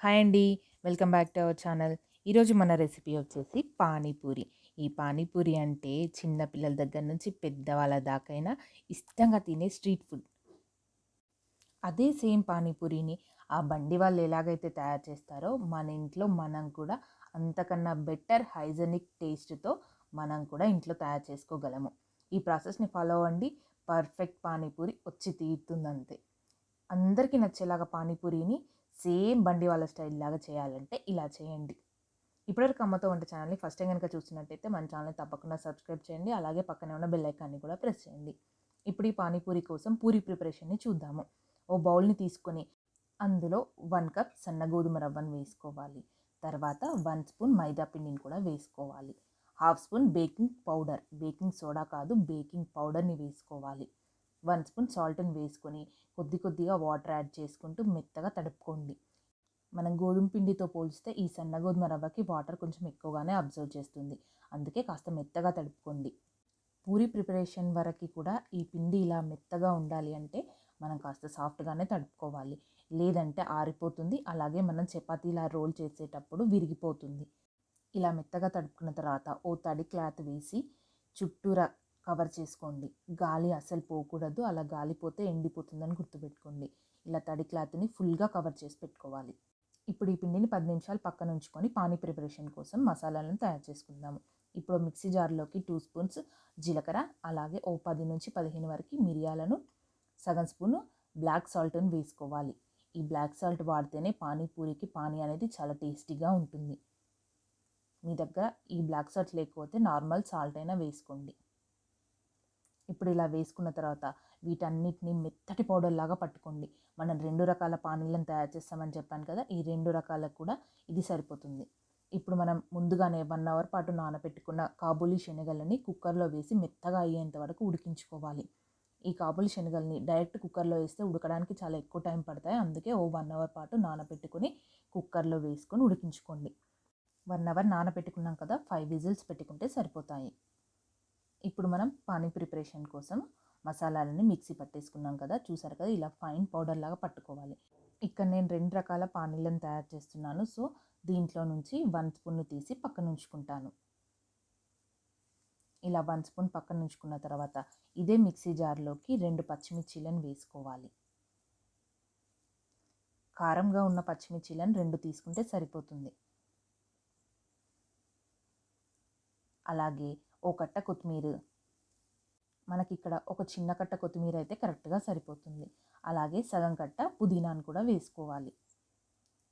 Hi అండి. Welcome back to our channel. ఈరోజు మన రెసిపీ వచ్చేసి పానీపూరి. ఈ పానీపూరి అంటే చిన్న పిల్లల దగ్గర నుంచి పెద్దవాళ్ళ దాకైనా ఇష్టంగా తినే స్ట్రీట్ ఫుడ్. అదే సేమ్ పానీపూరిని ఆ బండి వాళ్ళు ఎలాగైతే తయారు చేస్తారో మన ఇంట్లో మనం కూడా అంతకన్నా బెటర్ హైజెనిక్ టేస్ట్‌తో మనం కూడా ఇంట్లో తయారు చేసుకోగలము. ఈ ప్రాసెస్‌ని ఫాలో అవ్వండి. పర్ఫెక్ట్ పానీపూరి వచ్చి తీరుతుందంతే. అందరికీ నచ్చేలాగా పానీపూరిని సేమ్ బండి వాళ్ళ స్టైల్ లాగా చేయాలంటే ఇలా చేయండి. ఇప్పటివరకు అమ్మతో వంట ఛానల్ని ఫస్ట్ టైం కనుక చూస్తున్నట్టయితే మన ఛానల్ని తప్పకుండా సబ్స్క్రైబ్ చేయండి. అలాగే పక్కనే ఉన్న బెల్ ఐకాన్ని కూడా ప్రెస్ చేయండి. ఇప్పుడు ఈ పానీపూరి కోసం పూరి ప్రిపరేషన్ని చూద్దాము. ఓ బౌల్ని తీసుకొని అందులో 1 కప్ సన్న గోధుమ రవ్వను వేసుకోవాలి. తర్వాత 1 స్పూన్ మైదా పిండిని కూడా వేసుకోవాలి. Half spoon baking powder, baking soda కాదు బేకింగ్ పౌడర్ని వేసుకోవాలి. 1 స్పూన్ సాల్ట్ని వేసుకొని కొద్దిగా వాటర్ యాడ్ చేసుకుంటూ మెత్తగా తడుపుకోండి. మనం గోధుమ పిండితో పోలిస్తే ఈ సన్న గోధుమ రవ్వకి వాటర్ కొంచెం ఎక్కువగానే అబ్జర్వ్ చేస్తుంది. అందుకే కాస్త మెత్తగా తడుపుకోండి. పూరి ప్రిపరేషన్ వరకు కూడా ఈ పిండి ఇలా మెత్తగా ఉండాలి అంటే మనం కాస్త సాఫ్ట్గానే తడుపుకోవాలి. లేదంటే ఆరిపోతుంది. అలాగే మనం చపాతీలా రోల్ చేసేటప్పుడు విరిగిపోతుంది. ఇలా మెత్తగా తడుపుకున్న తర్వాత ఓ తడి క్లాత్ వేసి చుట్టూరా కవర్ చేసుకోండి. గాలి అస్సలు పోకూడదు. అలా గాలి పోతే ఎండిపోతుందని గుర్తుపెట్టుకోండి. ఇలా తడి క్లాత్ని ఫుల్గా కవర్ చేసి పెట్టుకోవాలి. ఇప్పుడు ఈ పిండిని 10 నిమిషాలు పక్కన ఉంచుకొని పానీ ప్రిపరేషన్ కోసం మసాలాలను తయారు చేసుకుందాము. ఇప్పుడు మిక్సీ జార్లోకి 2 స్పూన్స్ జీలకర్ర, అలాగే ఓ 10 నుంచి 15 వరకు మిరియాలను, సగం స్పూను బ్లాక్ సాల్ట్ని వేసుకోవాలి. ఈ బ్లాక్ సాల్ట్ వాడితేనే పానీపూరికి పానీ అనేది చాలా టేస్టీగా ఉంటుంది. మీ దగ్గర ఈ బ్లాక్ సాల్ట్ లేకపోతే నార్మల్ సాల్ట్ అయినా వేసుకోండి. ఇప్పుడు ఇలా వేసుకున్న తర్వాత వీటన్నిటిని మెత్తటి పౌడర్ లాగా పట్టుకోండి. మనం 2 రకాల పానీలను తయారు చేస్తామని చెప్పాను కదా, ఈ 2 రకాలకు కూడా ఇది సరిపోతుంది. ఇప్పుడు మనం ముందుగానే 1 అవర్ పాటు నానబెట్టుకున్న కాబూలీ శనగలని కుక్కర్లో వేసి మెత్తగా అయ్యేంత వరకు ఉడికించుకోవాలి. ఈ కాబూలీ శనగల్ని డైరెక్ట్ కుక్కర్లో వేస్తే ఉడకడానికి చాలా ఎక్కువ టైం పడతాయి. అందుకే ఓ 1 అవర్ పాటు నానబెట్టుకుని కుక్కర్లో వేసుకొని ఉడికించుకోండి. 1 అవర్ నానబెట్టుకున్నాం కదా, 5 విజిల్స్ పెట్టుకుంటే సరిపోతాయి. ఇప్పుడు మనం పానీ ప్రిపరేషన్ కోసం మసాలాలని మిక్సీ పట్టేసుకున్నాం కదా, చూసారు కదా, ఇలా ఫైన్ పౌడర్ లాగా పట్టుకోవాలి. ఇక్కడ నేను 2 రకాల పానీలను తయారు చేస్తున్నాను. సో దీంట్లో నుంచి 1 స్పూన్ తీసి పక్కన ఉంచుకుంటాను. ఇలా 1 స్పూన్ పక్కన ఉంచుకున్న తర్వాత ఇదే మిక్సీ జార్లోకి 2 పచ్చిమిర్చీలను వేసుకోవాలి. కారంగా ఉన్న పచ్చిమిర్చీలను 2 తీసుకుంటే సరిపోతుంది. అలాగే ఓ కట్ట కొత్తిమీర, మనకి ఇక్కడ ఒక చిన్న కట్ట కొత్తిమీర అయితే కరెక్ట్గా సరిపోతుంది. అలాగే సగం కట్ట పుదీనాను కూడా వేసుకోవాలి.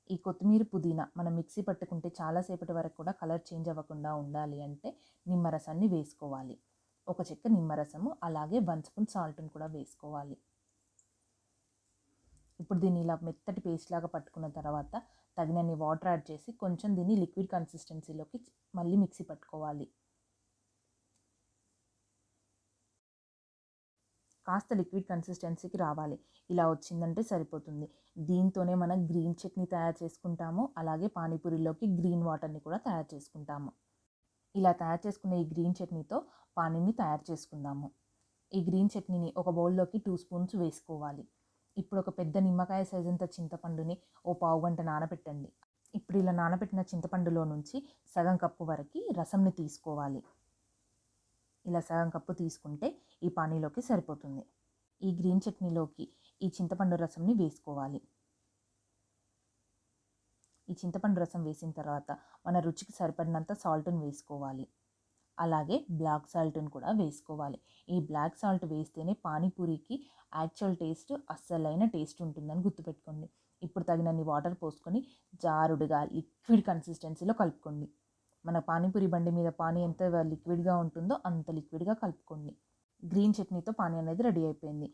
ఈ కొత్తిమీర పుదీనా మనం మిక్సీ పట్టుకుంటే చాలాసేపటి వరకు కూడా కలర్ చేంజ్ అవ్వకుండా ఉండాలి అంటే నిమ్మరసాన్ని వేసుకోవాలి. ఒక చెక్క నిమ్మరసము, అలాగే 1 స్పూన్ సాల్ట్ని కూడా వేసుకోవాలి. ఇప్పుడు దీన్ని ఇలా మెత్తటి పేస్ట్ లాగా పట్టుకున్న తర్వాత తగినన్ని వాటర్ యాడ్ చేసి కొంచెం దీన్ని లిక్విడ్ కన్సిస్టెన్సీలోకి మళ్ళీ మిక్సీ పట్టుకోవాలి. కాస్త లిక్విడ్ కన్సిస్టెన్సీకి రావాలి. ఇలా వచ్చిందంటే సరిపోతుంది. దీంతోనే మనం గ్రీన్ చట్నీ తయారు చేసుకుంటాము. అలాగే పానీపూరిలోకి గ్రీన్ వాటర్ని కూడా తయారు చేసుకుంటాము. ఇలా తయారు చేసుకున్న ఈ గ్రీన్ చట్నీతో పానీని తయారు చేసుకుందాము. ఈ గ్రీన్ చట్నీని ఒక బౌల్లోకి 2 స్పూన్స్ వేసుకోవాలి. ఇప్పుడు ఒక పెద్ద నిమ్మకాయ సైజంత చింతపండుని ఓ పావు గంట నానబెట్టండి. ఇప్పుడు ఇలా నానబెట్టిన చింతపండులో నుంచి సగం కప్పు వరకు రసంని తీసుకోవాలి. ఇలా సగం కప్పు తీసుకుంటే ఈ పానీలోకి సరిపోతుంది. ఈ గ్రీన్ చట్నీలోకి ఈ చింతపండు రసంని వేసుకోవాలి. ఈ చింతపండు రసం వేసిన తర్వాత మన రుచికి సరిపడినంత సాల్ట్ని వేసుకోవాలి. అలాగే బ్లాక్ సాల్ట్ని కూడా వేసుకోవాలి. ఈ బ్లాక్ సాల్ట్ వేస్తేనే పానీపూరికి యాక్చువల్ టేస్ట్, అస్సలైన టేస్ట్ ఉంటుందని గుర్తుపెట్టుకోండి. ఇప్పుడు తగినన్ని వాటర్ పోసుకొని జారుడుగా లిక్విడ్ కన్సిస్టెన్సీలో కలుపుకోండి. మన పానీపూరి బండి మీద పానీ ఎంత లిక్విడ్గా ఉంటుందో అంత లిక్విడ్గా కలుపుకోండి. గ్రీన్ చట్నీతో పానీ అనేది రెడీ అయిపోయింది.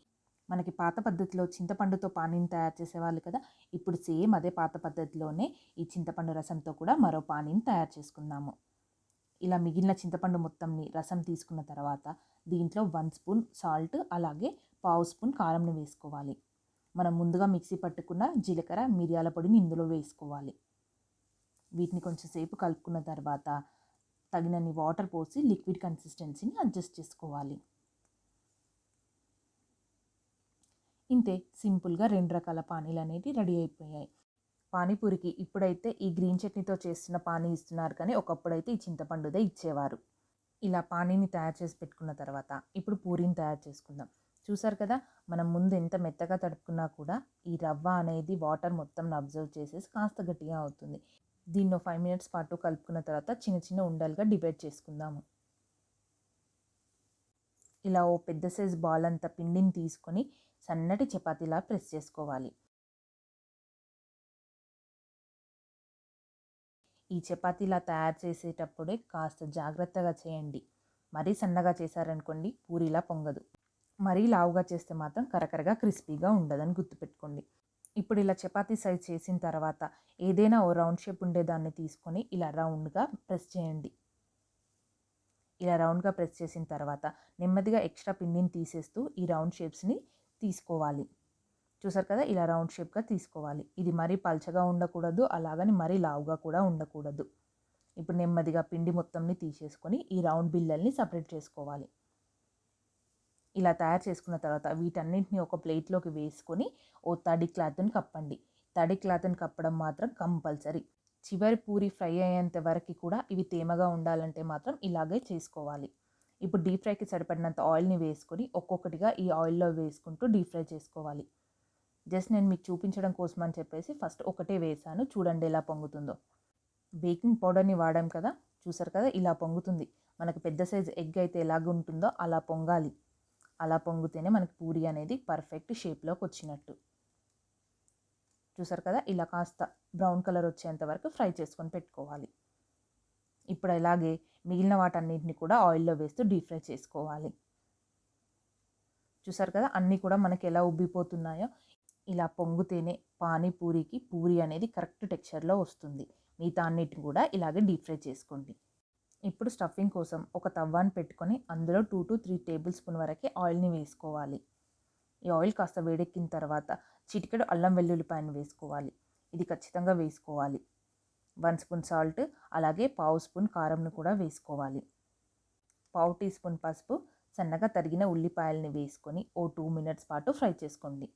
మనకి పాత పద్ధతిలో చింతపండుతో పానీని తయారు చేసేవాళ్ళు కదా, ఇప్పుడు సేమ్ అదే పాత పద్ధతిలోనే ఈ చింతపండు రసంతో కూడా మరో పానీని తయారు చేసుకుందాము. ఇలా మిగిలిన చింతపండు మొత్తంని రసం తీసుకున్న తర్వాత దీంట్లో 1 స్పూన్ సాల్ట్, అలాగే పావు స్పూన్ కారంని వేసుకోవాలి. మనం ముందుగా మిక్సీ పట్టుకున్న జీలకర్ర, మిరియాల పొడిని ఇందులో వేసుకోవాలి. వీటిని కొంచెం సేపు కలుపుకున్న తర్వాత తగినన్ని వాటర్ పోసి లిక్విడ్ కన్సిస్టెన్సీని అడ్జస్ట్ చేసుకోవాలి. ఇంతే, సింపుల్గా 2 రకాల పానీలు అనేవి రెడీ అయిపోయాయి. పానీపూరికి ఇప్పుడైతే ఈ గ్రీన్ చట్నీతో చేస్తున్న పానీ ఇస్తున్నారు, కానీ ఒకప్పుడైతే ఈ చింతపండుదే ఇచ్చేవారు. ఇలా పానీని తయారు చేసి పెట్టుకున్న తర్వాత ఇప్పుడు పూరీని తయారు చేసుకుందాం. చూసారు కదా, మనం ముందు ఎంత మెత్తగా తడుపుకున్నా కూడా ఈ రవ్వ అనేది వాటర్ మొత్తం అబ్జర్వ్ చేసేసి కాస్త గట్టిగా అవుతుంది. దీన్ని 5 మినిట్స్ పాటు కలుపుకున్న తర్వాత చిన్న చిన్న ఉండలుగా డివైడ్ చేసుకుందాము. ఇలా ఓ పెద్ద సైజు బాల్ అంత పిండిని తీసుకొని సన్నటి చపాతీలా ప్రెస్ చేసుకోవాలి. ఈ చపాతీలా తయారు చేసేటప్పుడే కాస్త జాగ్రత్తగా చేయండి. మరీ సన్నగా చేశారనుకోండి పూరీలా పొంగదు. మరీ లావుగా చేస్తే మాత్రం కరకరగా క్రిస్పీగా ఉండదని గుర్తుపెట్టుకోండి. ఇప్పుడు ఇలా చపాతీ సైజ్ చేసిన తర్వాత ఏదైనా ఓ రౌండ్ షేప్ ఉండేదాన్ని తీసుకొని ఇలా రౌండ్గా ప్రెస్ చేయండి. ఇలా రౌండ్గా ప్రెస్ చేసిన తర్వాత నెమ్మదిగా ఎక్స్ట్రా పిండిని తీసేస్తూ ఈ రౌండ్ షేప్స్ని తీసుకోవాలి. చూసారు కదా, ఇలా రౌండ్ షేప్గా తీసుకోవాలి. ఇది మరీ పల్చగా ఉండకూడదు, అలాగని మరీ లావుగా కూడా ఉండకూడదు. ఇప్పుడు నెమ్మదిగా పిండి మొత్తంని తీసేసుకొని ఈ రౌండ్ బిల్లల్ని సపరేట్ చేసుకోవాలి. ఇలా తయారు చేసుకున్న తర్వాత వీటన్నింటినీ ఒక ప్లేట్లోకి వేసుకొని ఓ తడి క్లాత్ని కప్పండి. తడి క్లాత్ని కప్పడం మాత్రం కంపల్సరీ. చివరి పూరి ఫ్రై అయ్యేంత వరకు కూడా ఇవి తేమగా ఉండాలంటే మాత్రం ఇలాగే చేసుకోవాలి. ఇప్పుడు డీప్ ఫ్రైకి సరిపడినంత ఆయిల్ని వేసుకొని ఒక్కొక్కటిగా ఈ ఆయిల్లో వేసుకుంటూ డీప్ ఫ్రై చేసుకోవాలి. జస్ట్ నేను మీకు చూపించడం కోసం అని చెప్పేసి ఫస్ట్ ఒకటే వేసాను, చూడండి ఎలా పొంగుతుందో. బేకింగ్ పౌడర్ని వాడాం కదా, చూసారు కదా ఇలా పొంగుతుంది. మనకు పెద్ద సైజు ఎగ్ అయితే ఎలాగ ఉంటుందో అలా పొంగాలి. అలా పొంగితేనే మనకి పూరి అనేది పర్ఫెక్ట్ షేప్లోకి వచ్చినట్టు. చూసారు కదా, ఇలా కాస్త బ్రౌన్ కలర్ వచ్చేంత వరకు ఫ్రై చేసుకొని పెట్టుకోవాలి. ఇప్పుడు ఇలాగే మిగిలిన వాటన్నిటిని కూడా ఆయిల్లో వేస్తూ డీప్ ఫ్రై చేసుకోవాలి. చూసారు కదా, అన్నీ కూడా మనకి ఎలా ఉబ్బిపోతున్నాయో. ఇలా పొంగితేనే పానీపూరికి పూరి అనేది కరెక్ట్ టెక్స్చర్లో వస్తుంది. మిగతా అన్నిటిని కూడా ఇలాగే డీప్ ఫ్రై చేసుకోండి. ఇప్పుడు స్టఫింగ్ కోసం ఒక తవ్వాని పెట్టుకొని అందులో 2 to 3 టేబుల్ స్పూన్ వరకే ఆయిల్ని వేసుకోవాలి. ఈ ఆయిల్ కాస్త వేడెక్కిన తర్వాత చిటికెడు అల్లం వెల్లుల్లిపాయను వేసుకోవాలి. ఇది ఖచ్చితంగా వేసుకోవాలి. 1 స్పూన్ సాల్ట్, అలాగే 1/2 స్పూన్ కారంను కూడా వేసుకోవాలి. 1/2 టీ స్పూన్ పసుపు, సన్నగా తరిగిన ఉల్లిపాయలని వేసుకొని ఓ 2 మినిట్స్ పాటు ఫ్రై చేసుకోండి.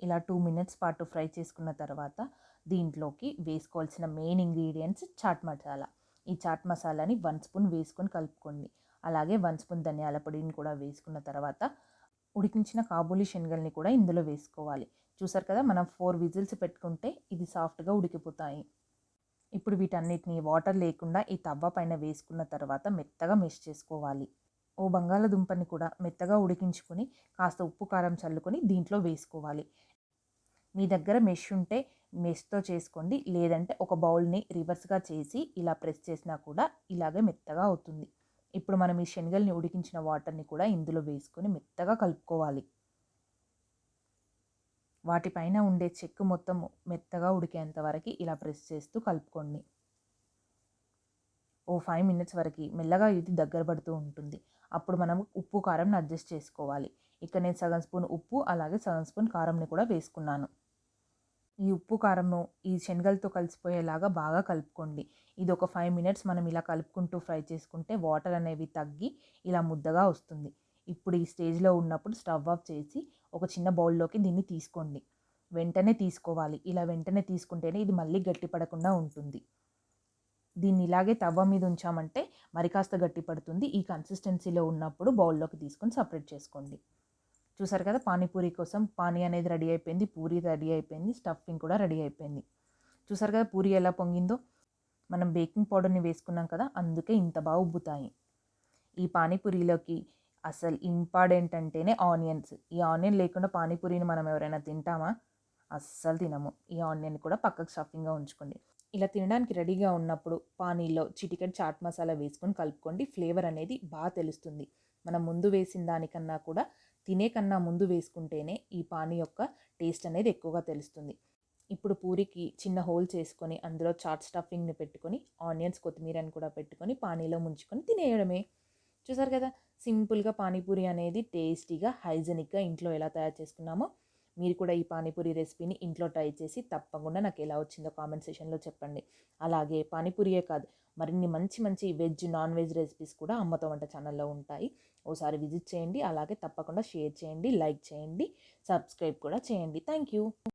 ఇలా 2 మినిట్స్ పాటు ఫ్రై చేసుకున్న తర్వాత దీంట్లోకి వేసుకోవాల్సిన మెయిన్ ఇంగ్రీడియంట్స్ చాట్ మసాలా. ఈ చాట్ మసాలాని 1 స్పూన్ వేసుకొని కలుపుకోండి. అలాగే 1 స్పూన్ ధనియాల పొడిని కూడా వేసుకున్న తర్వాత ఉడికించిన కాబూలి శనగల్ని కూడా ఇందులో వేసుకోవాలి. చూసారు కదా, మనం 4 విజిల్స్ పెట్టుకుంటే ఇది సాఫ్ట్గా ఉడికిపోతాయి. ఇప్పుడు వీటన్నిటిని వాటర్ లేకుండా ఈ తవ్వ పైన వేసుకున్న తర్వాత మెత్తగా మెష్ చేసుకోవాలి. ఓ బంగాళదుంపని కూడా మెత్తగా ఉడికించుకొని కాస్త ఉప్పు కారం చల్లుకొని దీంట్లో వేసుకోవాలి. మీ దగ్గర మెష్ ఉంటే మెష్తో చేసుకోండి, లేదంటే ఒక బౌల్ని రివర్స్గా చేసి ఇలా ప్రెస్ చేసినా కూడా ఇలాగే మెత్తగా అవుతుంది. ఇప్పుడు మనం ఈ శనగల్ని ఉడికించిన వాటర్ని కూడా ఇందులో వేసుకొని మెత్తగా కలుపుకోవాలి. వాటిపైన ఉండే చెక్కు మొత్తం మెత్తగా ఉడికేంత వరకు ఇలా ప్రెస్ చేస్తూ కలుపుకోండి. ఓ 5 మినిట్స్ వరకు మెల్లగా ఇది దగ్గర పడుతూ ఉంటుంది. అప్పుడు మనం ఉప్పు కారంని అడ్జస్ట్ చేసుకోవాలి. ఇక్కడ నేను సగం స్పూన్ ఉప్పు, అలాగే సగం స్పూన్ కారంని కూడా వేసుకున్నాను. ఈ ఉప్పు కారము ఈ శనగలతో కలిసిపోయేలాగా బాగా కలుపుకోండి. ఇది ఒక 5 మినిట్స్ మనం ఇలా కలుపుకుంటూ ఫ్రై చేసుకుంటే వాటర్ అనేవి తగ్గి ఇలా ముద్దగా వస్తుంది. ఇప్పుడు ఈ స్టేజ్లో ఉన్నప్పుడు స్టవ్ ఆఫ్ చేసి ఒక చిన్న బౌల్లోకి దీన్ని తీసుకోండి. వెంటనే తీసుకోవాలి. ఇలా వెంటనే తీసుకుంటేనే ఇది మళ్ళీ గట్టిపడకుండా ఉంటుంది. దీన్ని ఇలాగే తవ్వ మీద ఉంచామంటే మరి కాస్త గట్టి పడుతుంది. ఈ కన్సిస్టెన్సీలో ఉన్నప్పుడు బౌల్లోకి తీసుకొని సపరేట్ చేసుకోండి. చూసారు కదా, పానీపూరి కోసం పానీ అనేది రెడీ అయిపోయింది, పూరి రెడీ అయిపోయింది, స్టఫింగ్ కూడా రెడీ అయిపోయింది. చూసారు కదా పూరి ఎలా పొంగిందో. మనం బేకింగ్ పౌడర్ని వేసుకున్నాం కదా, అందుకే ఇంత బాగా ఉబ్బుతాయి. ఈ పానీపూరిలోకి అసలు ఇంపార్టెంట్ అంటేనే ఆనియన్స్. ఈ ఆనియన్ లేకుండా పానీపూరిని మనం ఎవరైనా తింటామా? అస్సలు తినము. ఈ ఆనియన్ కూడా పక్కకు స్టఫింగ్గా ఉంచుకోండి. ఇలా తినడానికి రెడీగా ఉన్నప్పుడు పానీలో చిటికెడు చాట్ మసాలా వేసుకొని కలుపుకోండి. ఫ్లేవర్ అనేది బాగా తెలుస్తుంది. మనం ముందు వేసిన దానికన్నా కూడా తినే కన్నా ముందు వేసుకుంటేనే ఈ పానీ యొక్క టేస్ట్ అనేది ఎక్కువగా తెలుస్తుంది. ఇప్పుడు పూరికి చిన్న హోల్ చేసుకొని అందులో చాట్ స్టఫింగ్ని పెట్టుకొని ఆనియన్స్ కొత్తిమీరని కూడా పెట్టుకొని పానీలో ముంచుకొని తినేయడమే. చూసారు కదా, సింపుల్గా పానీపూరి అనేది టేస్టీగా హైజెనిక్గా ఇంట్లో ఎలా తయారు చేసుకున్నామో మీరు కూడా ఈ పానీపూరి రెసిపీని ఇంట్లో ట్రై చేసి తప్పకుండా నాకు ఎలా వచ్చిందో కామెంట్ సెషన్లో చెప్పండి. అలాగే పానీపూరియే కాదు, మరిన్ని మంచి మంచి వెజ్ నాన్ వెజ్ రెసిపీస్ కూడా అమ్మతో వంట ఛానల్లో ఉంటాయి. ఓసారి విజిట్ చేయండి. అలాగే తప్పకుండా షేర్ చేయండి, లైక్ చేయండి, సబ్స్క్రైబ్ కూడా చేయండి. Thank you.